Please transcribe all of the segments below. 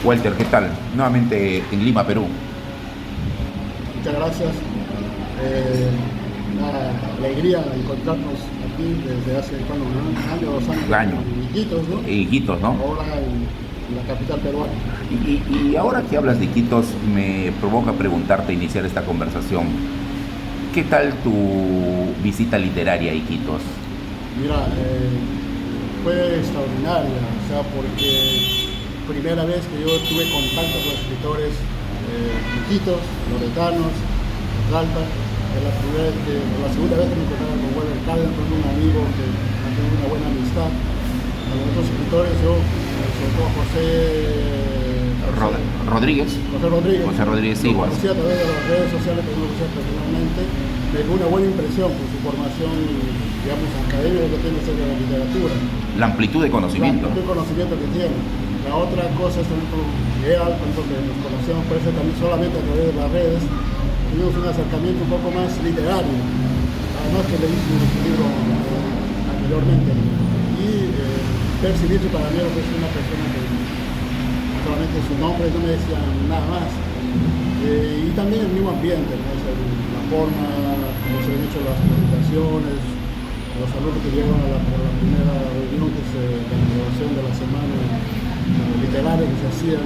Walter, ¿qué tal? Nuevamente en Lima, Perú. Muchas gracias. Una alegría encontrarnos aquí desde hace un año, 2 años. Un año. En Iquitos, ¿no? Iquitos, ¿no? Ahora en la capital peruana. Y ahora que hablas de Iquitos, me provoca preguntarte, iniciar esta conversación. ¿Qué tal tu visita literaria a Iquitos? Mira, fue extraordinaria, o sea, porque primera vez que yo tuve contacto con escritores Iquitos, loretanos, Salta. Es la segunda vez que me encontraba con Walter Cárdenas, con un amigo que mantiene una buena amistad. A los otros escritores, yo, sobre todo Rodríguez. José Rodríguez, lo igual. conocía a través de las redes sociales, pero no lo conocía personalmente. Me dejó una buena impresión por su formación, digamos, académica que tiene acerca de la literatura. La amplitud de conocimiento. La amplitud de conocimiento que tiene. La otra cosa es también con Miguel, por ejemplo, que nos conocemos, parece también solamente a través de las redes. Tuvimos un acercamiento un poco más literario, además que leí su libro anteriormente, y percibirse para mí que es una persona que solamente su nombre no me decía nada más, y también el mismo ambiente, ¿no? O sea, la forma como se han hecho las presentaciones, los saludos que llegan a la primera reunión, que es la inauguración de la semana literaria que se hacía,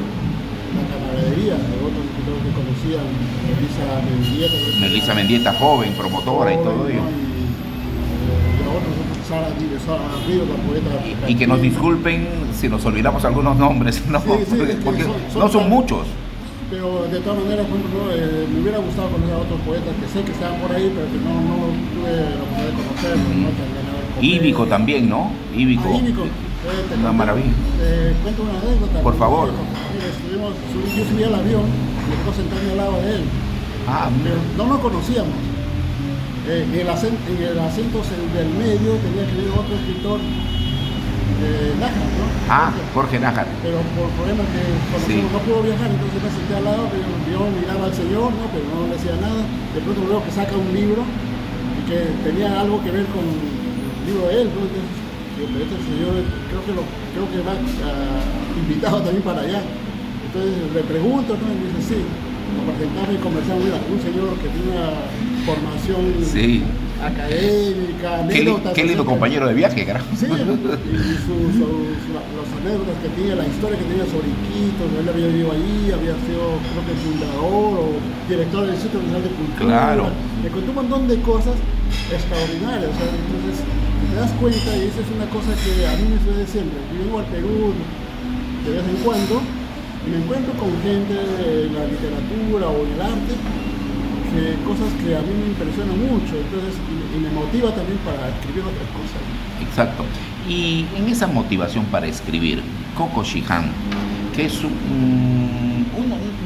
la camaradería de otros escritores que conocían, Melissa Mendieta, joven, promotora, y todo ello. Y otros, Sara Ríos, la poeta. Y que nos disculpen si nos olvidamos algunos nombres, ¿no? Sí, porque no son muchos. Pero de todas maneras, me hubiera gustado conocer a otros poetas que sé que estaban por ahí, pero que no tuve la oportunidad de conocerlos, ¿no? Íbico también, ¿no? Íbico. Una maravilla. Cuento una anécdota. Por favor. Yo subí al avión y me tocó sentarme al lado de él. Pero no nos conocíamos. En el asiento del medio tenía que ir otro escritor, Nájar, ¿no? Jorge Nájar. Pero por problemas que conocemos, no pudo viajar, entonces me senté al lado, pero yo miraba al señor, ¿no? Pero no le decía nada. De pronto veo que saca un libro y que tenía algo que ver con el libro de él, ¿no? Entonces, pero este señor creo que va invitado también para allá. Entonces le pregunto, ¿no? Y me dice, sí, nos presentamos y conversamos. Mira, un señor que tiene una formación académica, anécdotas. Qué lindo compañero de viaje, carajo. Sí, y los anécdotas que tiene, la historia que tenía sobre Iquitos. Él había vivido allí, había sido, creo que fundador o director del Instituto Nacional de Cultura. Claro. Me contó un montón de cosas extraordinarias. O sea, entonces, te das cuenta, y esa es una cosa que a mí me sucede siempre. Yo vengo al Perú de vez en cuando y me encuentro con gente en la literatura o en el arte, cosas que a mí me impresionan mucho, entonces, y me motiva también para escribir otras cosas. Exacto. Y en esa motivación para escribir, Coco Chiján, que es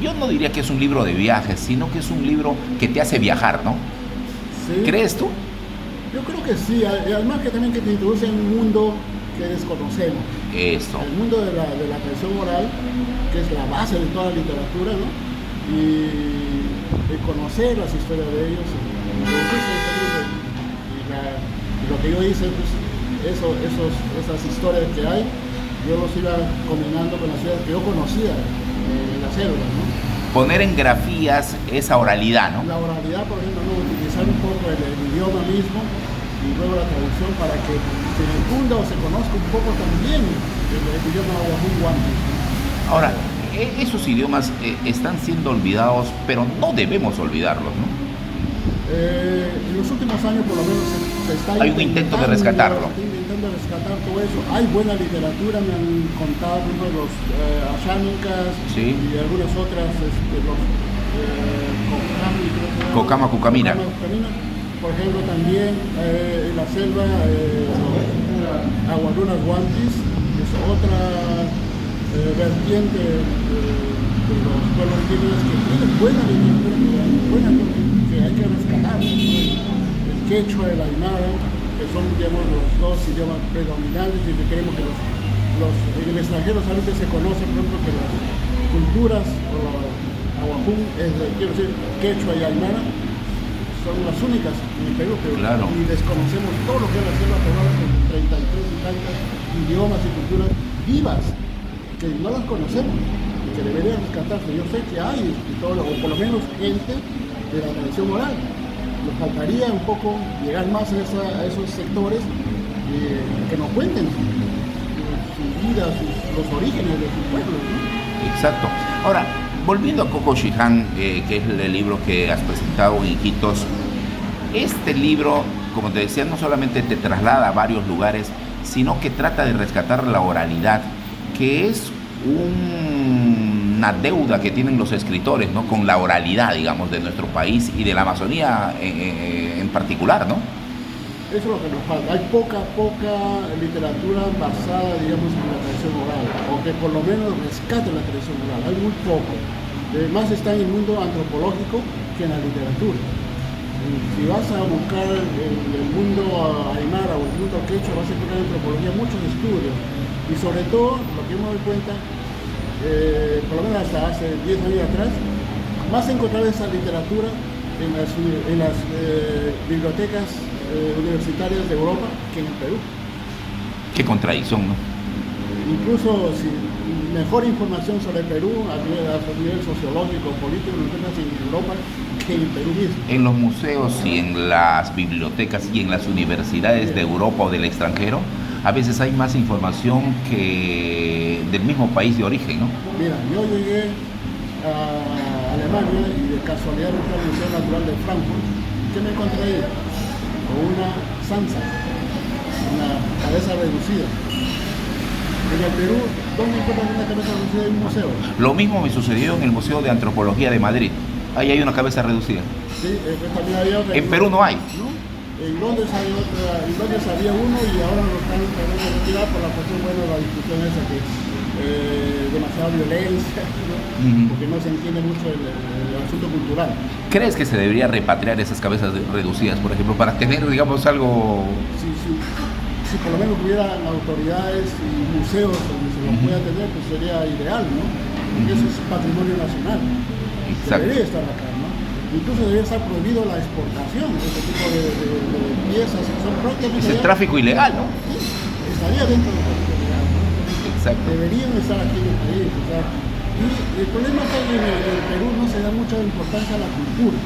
yo no diría que es un libro de viajes, sino que es un libro que te hace viajar, ¿no? ¿Sí? ¿Crees tú? Yo creo que sí, además que también que te introduce en un mundo que desconocemos. Eso. El mundo de la tradición oral, que es la base de toda la literatura, ¿no? Y de conocer las historias de ellos, y lo que yo hice, pues, esas historias que hay, yo los iba combinando con las ciudades que yo conocía en la selva, ¿no? Poner en grafías esa oralidad, ¿no? La oralidad, por ejemplo, ¿no? Utilizar un poco el idioma mismo y luego la traducción para que se difunda o se conozca un poco también el idioma guajún. Ahora, esos idiomas están siendo olvidados, pero no debemos olvidarlos, ¿no? En los últimos años, por lo menos, se está hay un intento de rescatarlo. Intentando rescatar todo eso. Hay buena literatura, me han contado uno de los Ashánicas, sí, y algunas otras, los Cocama Cucamina. Por ejemplo, también en la selva, Agualunas Guantis, que es otra vertiente de los pueblos indígenas que tienen buena literatura, que hay que rescatar. El quechua, el aymara, que son, digamos, los dos idiomas predominantes, y que queremos que en el extranjero solamente se conoce, por ejemplo, que las culturas o la aguajún, quiero decir, quechua y aymara, son las únicas en el Perú, pero claro, y desconocemos todo lo que es la selva peruana, con 33 y tantas idiomas y culturas vivas, que no las conocemos. que debería rescatarse. Yo sé que hay escritores, o por lo menos gente de la tradición oral. Nos faltaría un poco llegar más a esos sectores que nos cuenten su vida, los orígenes de su pueblo, ¿no? Exacto. Ahora, volviendo a Coco Chiján, que es el libro que has presentado en Iquitos, este libro, como te decía, no solamente te traslada a varios lugares, sino que trata de rescatar la oralidad, que es una deuda que tienen los escritores, ¿no?, con la oralidad, digamos, de nuestro país y de la Amazonía en particular, ¿no? Eso es lo que nos falta. Hay poca literatura basada, digamos, en la tradición oral, o que por lo menos rescate la tradición oral. Hay muy poco. Más está en el mundo antropológico que en la literatura. Si vas a buscar el mundo aymara o el mundo quechua, vas a encontrar en antropología muchos estudios. Y sobre todo, lo que me doy cuenta, por lo menos hasta hace 10 años atrás, más encontrar esa literatura en las bibliotecas universitarias de Europa que en el Perú. Qué contradicción, ¿no? Incluso si mejor información sobre el Perú a nivel sociológico, político, lo encuentras en Europa que en el Perú mismo. En los museos y en las bibliotecas y en las universidades de Europa o del extranjero, a veces hay más información que del mismo país de origen, ¿no? Mira, yo llegué a Alemania y de casualidad fui al Museo Natural de Frankfurt. ¿Qué me encontré ahí? Con una sansa, una cabeza reducida. En el Perú, ¿dónde encuentras una cabeza reducida en un museo? Lo mismo me sucedió en el Museo de Antropología de Madrid. Ahí hay una cabeza reducida. Sí, también había otra. En Perú no hay. ¿No? En Londres hay otra, en Londres había uno y ahora lo están tratando de retirar por la cuestión, bueno, la discusión esa que demasiada violencia, ¿no? Porque no se entiende mucho el asunto cultural. ¿Crees que se debería repatriar esas cabezas reducidas, por ejemplo, para tener, digamos, algo? Si por lo menos hubieran autoridades y museos donde se lo pueda tener, pues sería ideal, ¿no? Porque eso es patrimonio nacional. Exacto. Debería estar acá, ¿no? Incluso debería estar prohibido la exportación de este tipo de piezas. Son prácticamente Es el tráfico ilegal, ¿no? Sí, estaría dentro del tráfico ilegal, ¿no? Exacto. Deberían estar aquí en el país. O sea, y el problema es que en el Perú no se da mucha importancia a la cultura.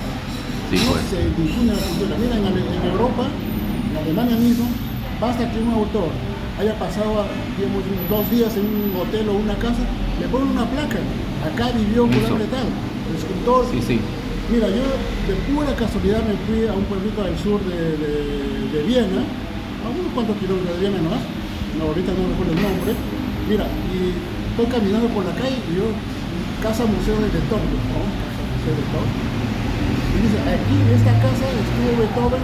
Sí, No pues. se difunde la cultura. Mira, en Europa, en Alemania mismo, basta que un autor haya pasado, digamos, 2 días en un hotel o una casa, le ponen una placa. Acá vivió fulano de tal, el escritor. Sí, sí. Mira, yo de pura casualidad me fui a un pueblito del sur de Viena, a unos cuantos kilómetros de Viena nomás, no, ahorita no recuerdo el nombre. Mira, y estoy caminando por la calle y yo, Casa Museo de Beethoven, ¿no? Casa Museo de Beethoven. Y dice, aquí en esta casa estuvo Beethoven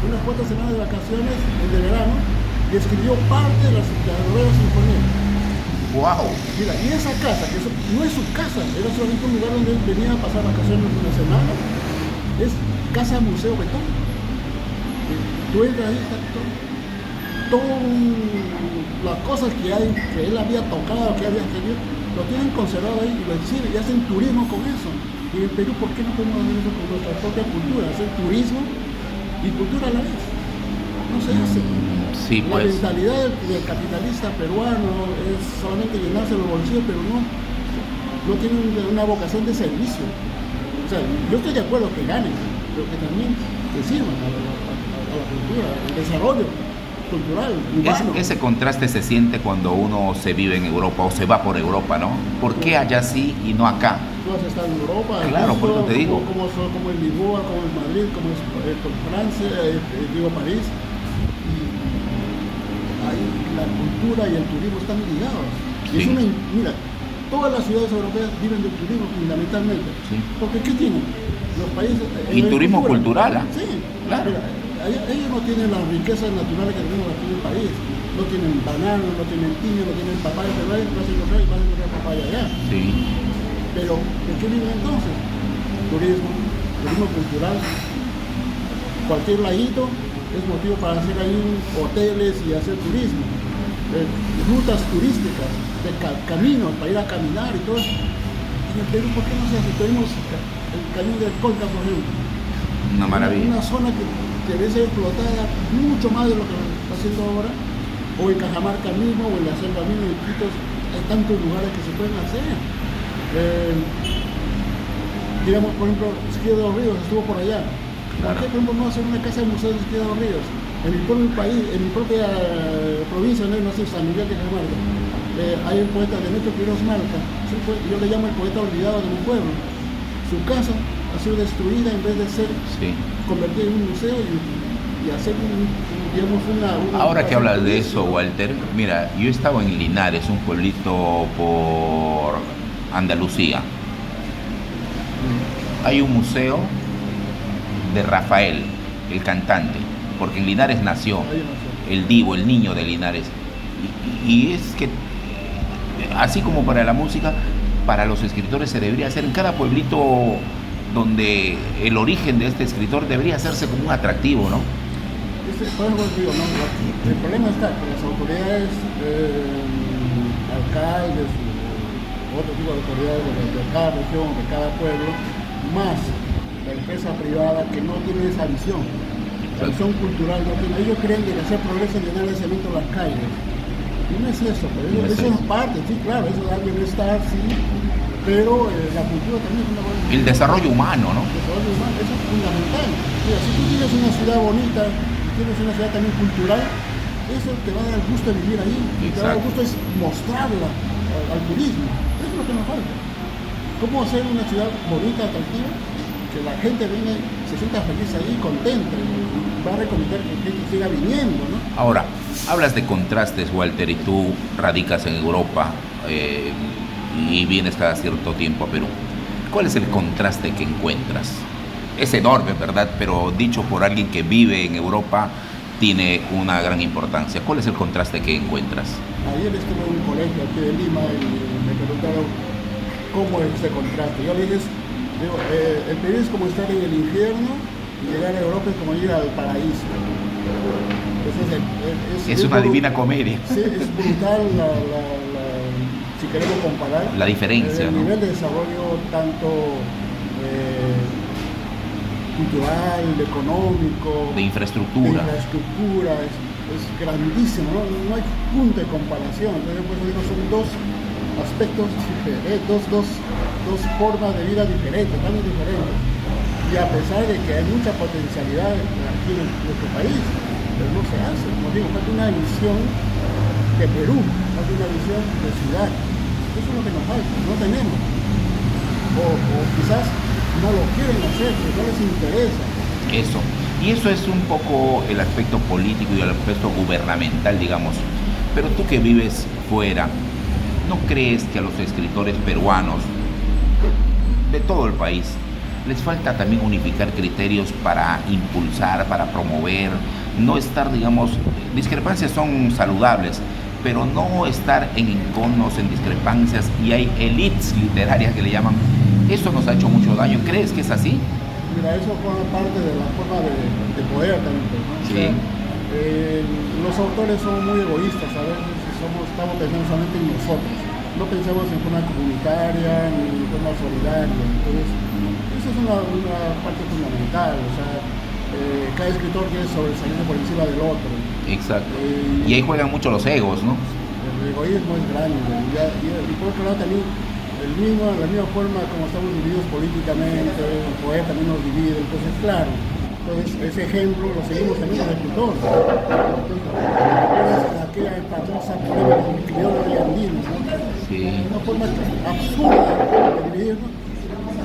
unas cuantas semanas de vacaciones, de verano, y escribió parte de la novena sinfonía. ¡Wow! Mira, y esa casa, que no es su casa, era solamente un lugar donde él venía a pasar vacaciones una semana, es Casa Museo Beethoven. Tú entras ahí, está todas las cosas que hay, que él había tocado, que había escrito, lo tienen conservado ahí y lo exhiben y hacen turismo con eso. Y en Perú, ¿por qué no podemos hacer eso con nuestra propia cultura? Hacer turismo y cultura a la vez. No se hace. Sí, La pues. mentalidad del capitalista peruano es solamente llenarse los bolsillos, pero no tienen una vocación de servicio. O sea, yo estoy de acuerdo que ganen, pero que también que sirvan a la cultura, al desarrollo cultural, urbano. Ese contraste se siente cuando uno se vive en Europa o se va por Europa, ¿no? ¿Por qué allá sí y no acá? Tú has estado en Europa, Claro, por eso te digo. como en Lisboa, como en Madrid, como en Francia, París. Ahí la cultura y el turismo están ligados. Sí. Mira, todas las ciudades europeas viven del turismo fundamentalmente. Sí. Porque ¿qué tienen? Los países... Y turismo cultural, ¿ah? Sí, Claro. Mira, ellos no tienen las riquezas naturales que tenemos aquí en el país. No tienen bananos, no tienen piña, no tienen papaya, pero vas a encontrar papaya allá. Sí. Pero, ¿de qué viven entonces? Turismo cultural. Cualquier laguito es motivo para hacer ahí hoteles y hacer turismo. Rutas turísticas, de caminos para ir a caminar y todo eso. En el Perú, ¿por qué no se hace? Tenemos el cañón del Colca, por ejemplo. Una maravilla. Una zona que debe ser explotada mucho más de lo que está haciendo ahora. O en Cajamarca mismo, o en la selva misma, en Iquitos, hay tantos lugares que se pueden hacer. Digamos, por ejemplo, Siquio de los Ríos estuvo por allá. ¿Por qué, por ejemplo, no hacer una casa de museo de Siquio de los Ríos? En mi propio país, en mi propia provincia, no sé, San Miguel de Cajamarca, hay un poeta, Demetrio Quiroz Marca, yo le llamo el poeta olvidado de mi pueblo. Su casa ha sido destruida en vez de ser convertida en un museo y hacer digamos, una Ahora que hablas de eso, Walter, mira, yo estaba en Linares, un pueblito por Andalucía. Hay un museo de Rafael, el cantante, porque en Linares nació el divo, el niño de Linares. Y es que, así como para la música, para los escritores se debería hacer en cada pueblito donde el origen de este escritor debería hacerse como un atractivo, ¿no? El problema está que las autoridades, alcaldes, otro tipo de autoridades de cada región, de cada pueblo, más la empresa privada que no tiene esa visión, la visión cultural no tiene. Ellos creen que hacer progreso es llenar de cemento las calles. Y no es eso, pero eso es parte, sí, claro, eso da bienestar, sí, pero la cultura también es una buena. El desarrollo humano, ¿no? El desarrollo humano, eso es fundamental. Mira, si tú tienes una ciudad bonita, tienes una ciudad también cultural, eso te va a dar gusto de vivir ahí. Te va a dar gusto es mostrarla al turismo. Eso es lo que nos falta. ¿Cómo hacer una ciudad bonita, atractiva? Que la gente venga, se sienta feliz ahí, contenta, y va a recomendar que la gente siga viniendo, ¿no? Ahora, hablas de contrastes, Walter, y tú radicas en Europa y vienes cada cierto tiempo a Perú. ¿Cuál es el contraste que encuentras? Es enorme, ¿verdad? Pero dicho por alguien que vive en Europa, tiene una gran importancia. ¿Cuál es el contraste que encuentras? Ayer estuve en un colegio aquí de Lima y me preguntaron cómo es ese contraste. Yo le dije, el Perú es como estar en el infierno y llegar a Europa es como ir al paraíso. Entonces, es una divina comedia. Sí, es brutal si queremos comparar. La diferencia, el ¿no? nivel de desarrollo tanto cultural, económico, de infraestructura, es grandísimo, no hay punto de comparación. Entonces, pues digo, son dos aspectos diferentes, dos formas de vida diferentes, tan diferentes. Y a pesar de que hay mucha potencialidad aquí en nuestro país, pero no se hace. Como digo, falta una visión de Perú, falta una visión de ciudad. Eso es lo que nos falta, no tenemos. O quizás no lo quieren hacer, porque no les interesa. Eso. Y eso es un poco el aspecto político y el aspecto gubernamental, digamos. Pero tú que vives fuera, ¿no crees que a los escritores peruanos de todo el país les falta también unificar criterios para impulsar, para promover, no estar, digamos, discrepancias son saludables, pero no estar en enconos, en discrepancias, y hay élites literarias que le llaman? Eso nos ha hecho mucho daño. ¿Crees que es así? Mira, eso forma parte de la forma de poder también, ¿no? Sí. O sea, los autores son muy egoístas, a veces estamos pensando solamente en nosotros. No pensamos en forma comunitaria ni en forma solidaria. Entonces, esa es una parte fundamental. O sea, cada escritor quiere sobresalir por encima del otro. Exacto. Y ahí juegan mucho los egos, ¿no? El egoísmo es grande. Y por otro lado también, la misma forma como estamos divididos políticamente, el poder también nos divide. Entonces, claro, ese ejemplo lo seguimos también los escritores. Entonces, aquella famosa polémica de criollos y andinos, ¿no? Sí. Una forma absurda de dividirnos,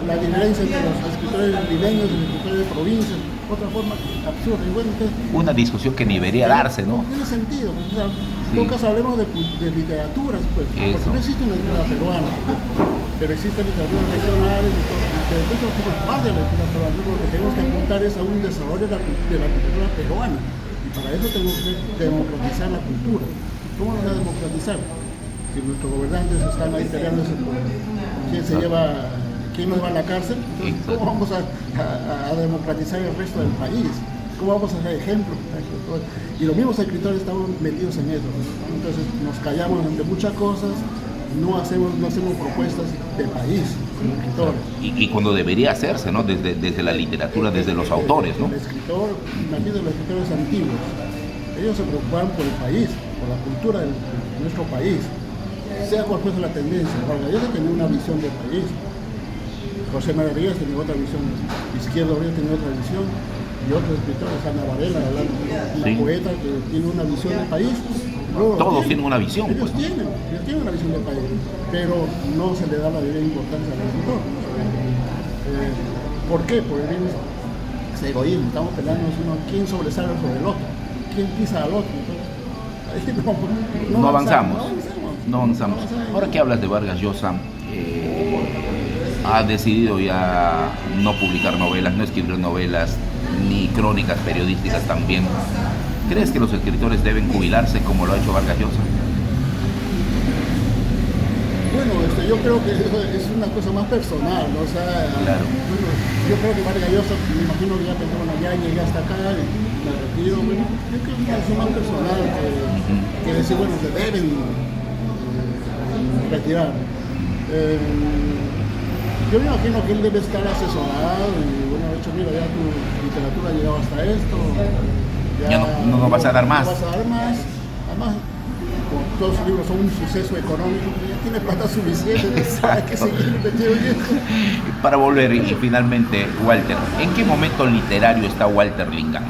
la diferencia entre los escritores limeños y los escritores de provincias, otra forma absurda. Y bueno, entonces, una discusión que ni debería darse, ¿no? No tiene sentido. O sea, Sí. en todo caso hablemos de literaturas, pues, porque no existe una literatura peruana, pero existen literaturas regionales y todo. Entonces, somos parte de la literatura peruana. Lo que tenemos que apuntar es a un desarrollo de la literatura peruana. Y para eso tenemos que democratizar la cultura. ¿Cómo lo vamos a democratizar? Si nuestros gobernantes están ahí peleándose por quién nos va a la cárcel, entonces, ¿cómo vamos a democratizar el resto del país? ¿Cómo vamos a hacer ejemplos? Y los mismos escritores estamos metidos en eso. Entonces nos callamos ante muchas cosas, no hacemos propuestas de país como escritores. Y cuando debería hacerse, ¿no? Desde la literatura, desde los autores, ¿no? El escritor, imagínate los escritores antiguos, ellos se preocupaban por el país, por la cultura de nuestro país. sea cual fuese la tendencia. Vargas Llosa tenía una visión del país. José María Rivas tenía otra visión, Izquierdo Reyes tenía otra visión, y otros escritores, Ana Varela, una poeta que tiene una visión del país. Luego, todos tienen una visión. Ellos tienen una visión del país, pero no se le da la debida importancia al escritor. ¿Por qué? Porque es egoísmo, estamos peleándonos uno, quién sobresale sobre el otro, quién pisa al otro. Entonces, no avanzamos. Ahora que hablas de Vargas Llosa, ha decidido ya no publicar novelas, no escribir novelas, ni crónicas periodísticas también. ¿Crees que los escritores deben jubilarse como lo ha hecho Vargas Llosa? Bueno, yo creo que es una cosa más personal, ¿no? O sea, claro. Bueno, yo creo que Vargas Llosa, me imagino que ya pensó, bueno, ya llegué hasta acá, me retiro. Bueno, yo creo que es una cosa más personal que decir, bueno, se deben retirar. Yo me imagino que él debe estar asesorado y bueno, de hecho, mira, ya tu literatura ha llegado hasta esto. Ya no vas a dar más. No vas a dar más. Además, todos sus libros son un suceso económico, ya tiene plata suficiente, ¿sabes qué seguir metido en esto? Para volver y finalmente, Walter, ¿en qué momento literario está Walter Lingam?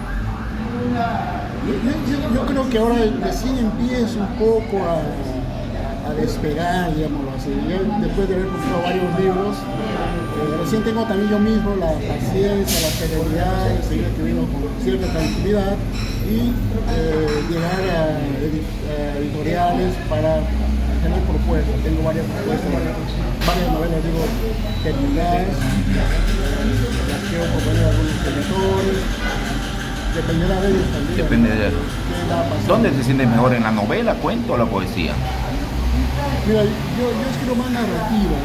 Yo creo que ahora recién empieza un poco a despegar, digámoslo así. Yo, después de haber publicado varios libros, recién tengo también yo mismo la paciencia, la serenidad de seguir escribiendo con cierta tranquilidad y llegar a editoriales para tener propuestas. Tengo varias propuestas, varias novelas, digo, terminadas, las quiero proponer a algunos editores. Dependerá de ellos también. Depende de ellos. ¿Dónde se siente mejor, en la novela, cuento o la poesía? Mira, yo escribo más narrativa.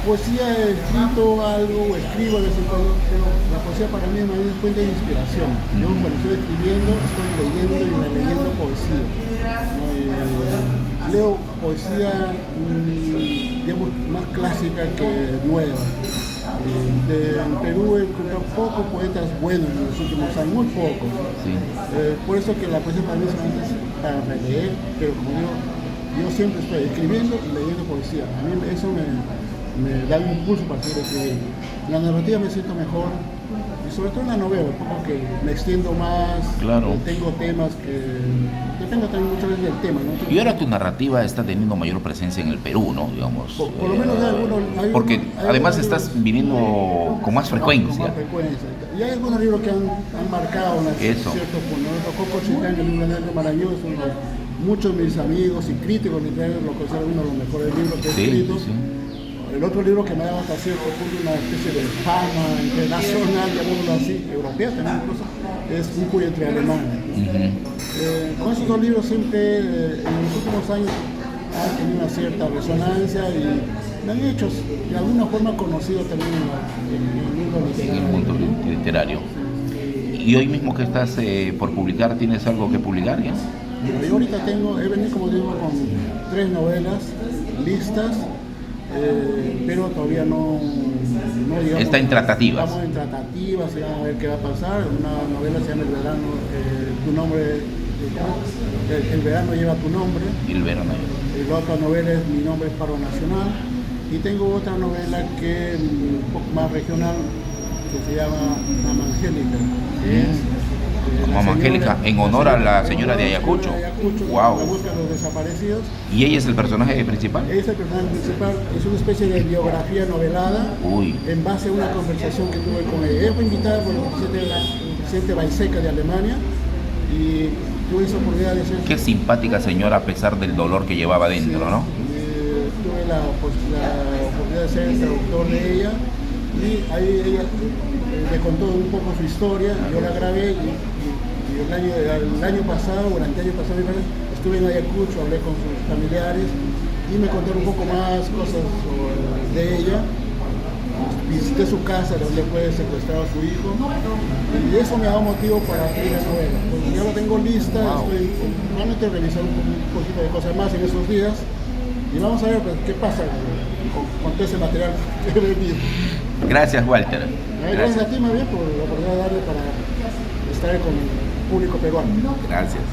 Poesía he escrito algo o escribo de vez en cuando, pero la poesía para mí es una fuente de inspiración. Yo cuando estoy escribiendo, estoy leyendo y releyendo poesía. Leo poesía, digamos, más clásica que nueva. En Perú he encontrado pocos poetas buenos en los últimos años, muy pocos. Sí. Por eso que la poesía para mí solamente es para releer, pero como digo, yo siempre estoy escribiendo y leyendo poesía. A mí eso me da un impulso para seguir escribiendo. En la narrativa me siento mejor, y sobre todo en la novela, porque me extiendo más, claro. Tengo temas que... Depende también muchas veces del tema, ¿no? Y ahora tu narrativa está teniendo mayor presencia en el Perú, ¿no? Digamos, por lo menos hay porque además libros, estás viniendo con más frecuencia. Con más frecuencia. Y hay algunos libros que han marcado cierto punto. Coco Chicán, el libro de Andrés Marañón, muchos de mis amigos y críticos literarios lo consideran uno de los mejores libros que he escrito. Sí. El otro libro que me ha dado hasta cierto punto una especie de fama internacional, llamémoslo así, europea también incluso, es Un cuyo entre alemanes. Con esos dos libros siempre en los últimos años han tenido una cierta resonancia y me han hecho de alguna forma conocido también en el mundo literario. ¿Y hoy mismo que estás por publicar, tienes algo que publicar ya? Yo ahorita he venido, como digo, con 3 novelas listas, pero todavía no digamos, está en tratativas. Estamos en tratativas, y vamos a ver qué va a pasar. Una novela se llama El verano, tu nombre, el verano lleva tu nombre. El verano. La otra novela es Mi nombre es paro nacional. Y tengo otra novela que es un poco más regional, que se llama Mamá Angélica. Mamá Angélica, en honor a la señora de Ayacucho. Wow. La búsqueda de los desaparecidos. ¿Y ella es el personaje principal? Ella es el personaje principal, es una especie de biografía novelada. En base a una conversación que tuve con ella. Ella fue invitada por el presidente Weizsäcker de Alemania y tuve esa oportunidad de ser... Qué simpática señora a pesar del dolor que llevaba dentro, sí, ¿no? Tuve la oportunidad de ser el traductor de ella y ahí ella me contó un poco su historia, yo la grabé y el año pasado, durante el año pasado, estuve en Ayacucho, hablé con sus familiares y me contaron un poco más cosas de ella. Visité su casa donde fue secuestrado a su hijo y eso me ha dado motivo para escribir la novela. Pues ya lo tengo lista, estoy normalmente revisando un poquito de cosas más en esos días y vamos a ver pues, qué pasa con todo ese material que he vendido. Gracias, Walter. Gracias a ti, más bien, por la oportunidad de darle para estar con el público peruano. Gracias.